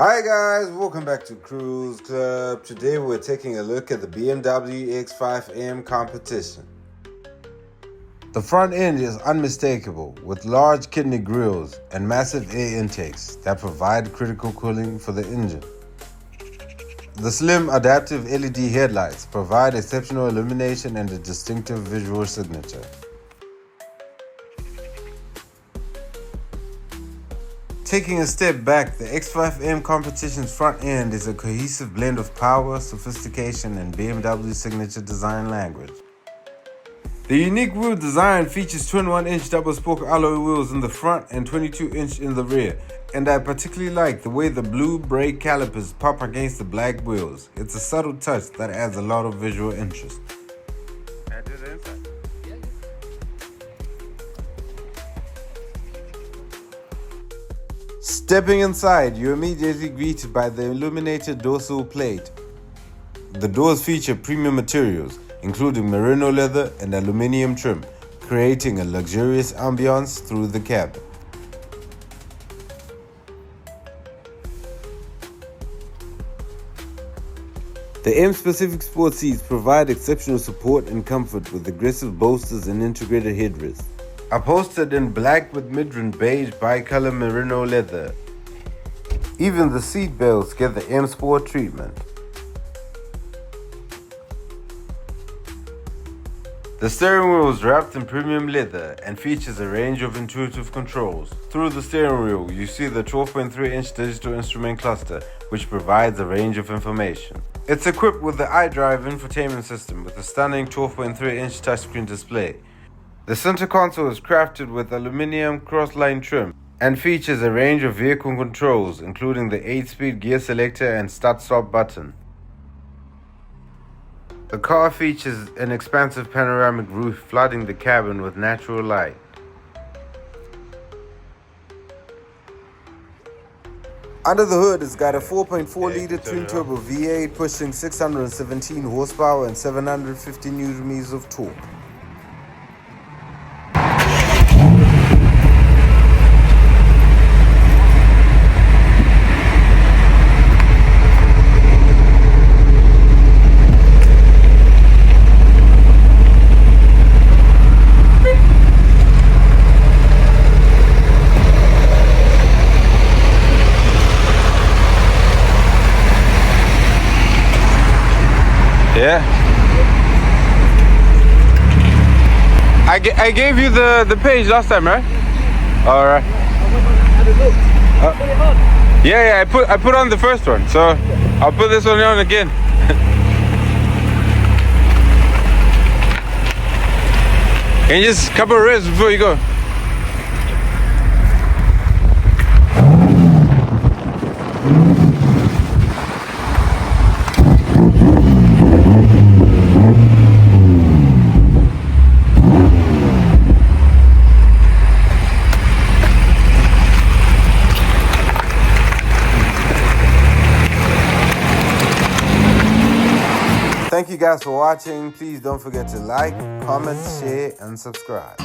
Hi guys, welcome back to Kruze Club. Today we're taking a look at the BMW X5 M Competition. The front end is unmistakable with large kidney grills and massive air intakes that provide critical cooling for the engine. The slim adaptive LED headlights provide exceptional illumination and a distinctive visual signature. Taking a step back, the X5 M Competition's front end is a cohesive blend of power, sophistication, and BMW's signature design language. The unique wheel design features 21-inch double-spoke alloy wheels in the front and 22-inch in the rear, and I particularly like the way the blue brake calipers pop against the black wheels. It's a subtle touch that adds a lot of visual interest. Stepping inside, you're immediately greeted by the illuminated dorsal plate. The doors feature premium materials, including merino leather and aluminium trim, creating a luxurious ambiance through the cabin. The M-specific sport seats provide exceptional support and comfort with aggressive bolsters and integrated headrests. Upholstered in black with mid-range beige bicolor merino leather. Even the seat belts get the M Sport treatment. The steering wheel is wrapped in premium leather and features a range of intuitive controls. Through the steering wheel, you see the 12.3-inch digital instrument cluster, which provides a range of information. It's equipped with the iDrive infotainment system with a stunning 12.3-inch touchscreen display. The center console is crafted with aluminum cross-line trim and features a range of vehicle controls, including the 8-speed gear selector and start-stop button. The car features an expansive panoramic roof flooding the cabin with natural light. Under the hood, it's got a 4.4-liter twin-turbo V8 pushing 617 horsepower and 750 Nm of torque. Yeah. I gave you the page last time, right? All right. Yeah, I put on the first one, so I'll put this one on again. Can you just couple of ribs before you go? Thank you guys for watching. Please don't forget to like, comment, share, and subscribe.